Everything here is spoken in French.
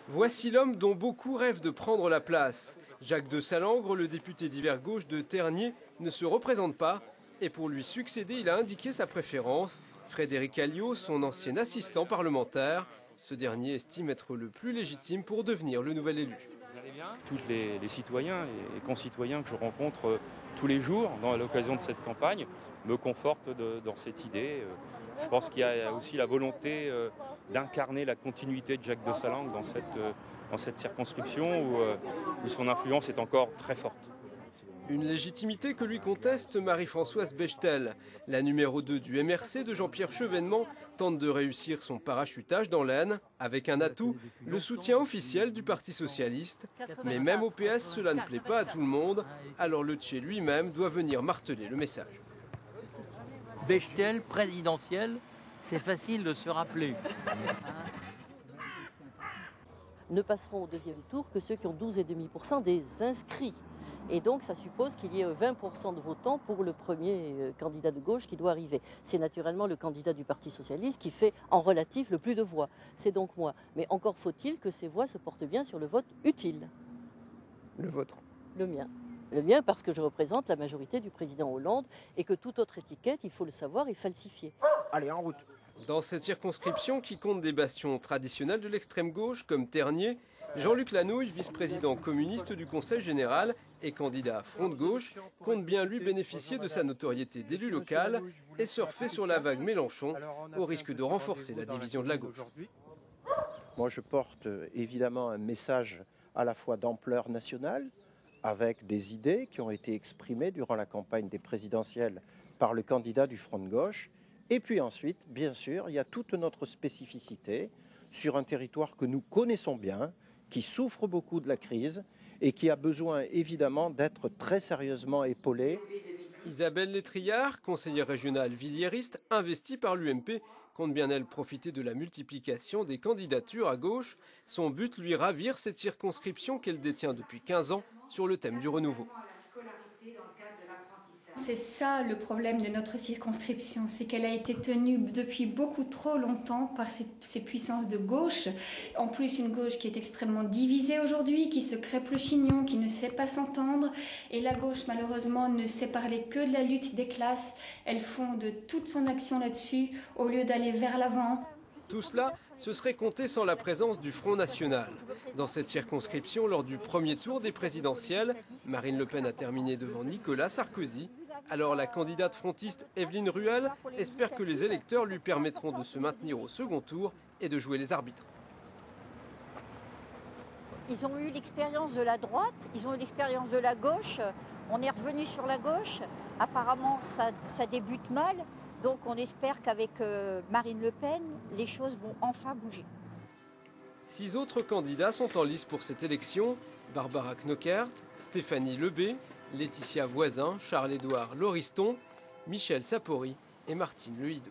Voici l'homme dont beaucoup rêvent de prendre la place. Jacques de Salengre, le député d'hiver gauche de Tergnier, ne se représente pas. Et pour lui succéder, il a indiqué sa préférence. Frédéric Alliot, son ancien assistant parlementaire. Ce dernier estime être le plus légitime pour devenir le nouvel élu. Tous les citoyens et concitoyens que je rencontre tous les jours à l'occasion de cette campagne me confortent dans cette idée. Je pense qu'il y a aussi la volonté d'incarner la continuité de Jacques de Salengre dans cette circonscription où son influence est encore très forte. Une légitimité que lui conteste Marie-Françoise Bechtel. La numéro 2 du MRC de Jean-Pierre Chevènement tente de réussir son parachutage dans l'Aisne, avec un atout, le soutien officiel du Parti Socialiste. Mais même au PS, cela ne plaît pas à tout le monde, alors le Tché lui-même doit venir marteler le message. Bechtel, présidentielle, c'est facile de se rappeler. Ne passeront au deuxième tour que ceux qui ont 12,5% des inscrits. Et donc, ça suppose qu'il y ait 20% de votants pour le premier candidat de gauche qui doit arriver. C'est naturellement le candidat du Parti Socialiste qui fait en relatif le plus de voix. C'est donc moi. Mais encore faut-il que ces voix se portent bien sur le vote utile. Le vôtre. Le mien. Le mien parce que je représente la majorité du président Hollande et que toute autre étiquette, il faut le savoir, est falsifiée. Allez, en route. Dans cette circonscription qui compte des bastions traditionnels de l'extrême gauche comme Tergnier, Jean-Luc Lanouille, vice-président communiste du Conseil général et candidat à Front de gauche, compte bien lui bénéficier de sa notoriété d'élu local et surfer sur la vague Mélenchon au risque de renforcer la division de la gauche. Moi, je porte évidemment un message à la fois d'ampleur nationale, avec des idées qui ont été exprimées durant la campagne des présidentielles par le candidat du Front de gauche. Et puis ensuite, bien sûr, il y a toute notre spécificité sur un territoire que nous connaissons bien, qui souffre beaucoup de la crise et qui a besoin évidemment d'être très sérieusement épaulé. Isabelle Létriard, conseillère régionale villiériste, investie par l'UMP, compte bien elle profiter de la multiplication des candidatures à gauche. Son but, lui ravir cette circonscription qu'elle détient depuis 15 ans sur le thème du renouveau. C'est ça le problème de notre circonscription, c'est qu'elle a été tenue depuis beaucoup trop longtemps par ces puissances de gauche. En plus, une gauche qui est extrêmement divisée aujourd'hui, qui se crêpe le chignon, qui ne sait pas s'entendre. Et la gauche, malheureusement, ne sait parler que de la lutte des classes. Elle fonde toute son action là-dessus, au lieu d'aller vers l'avant. Tout cela, ce serait compté sans la présence du Front National. Dans cette circonscription, lors du premier tour des présidentielles, Marine Le Pen a terminé devant Nicolas Sarkozy. Alors la candidate frontiste Evelyne Ruel espère que les électeurs lui permettront de se maintenir au second tour et de jouer les arbitres. Ils ont eu l'expérience de la droite, ils ont eu l'expérience de la gauche. On est revenu sur la gauche. Apparemment, ça débute mal. Donc on espère qu'avec Marine Le Pen, les choses vont enfin bouger. 6 autres candidats sont en lice pour cette élection. Barbara Knockert, Stéphanie Lebé, Laetitia Voisin, Charles-Édouard Lauriston, Michel Sapori et Martine Lehideux.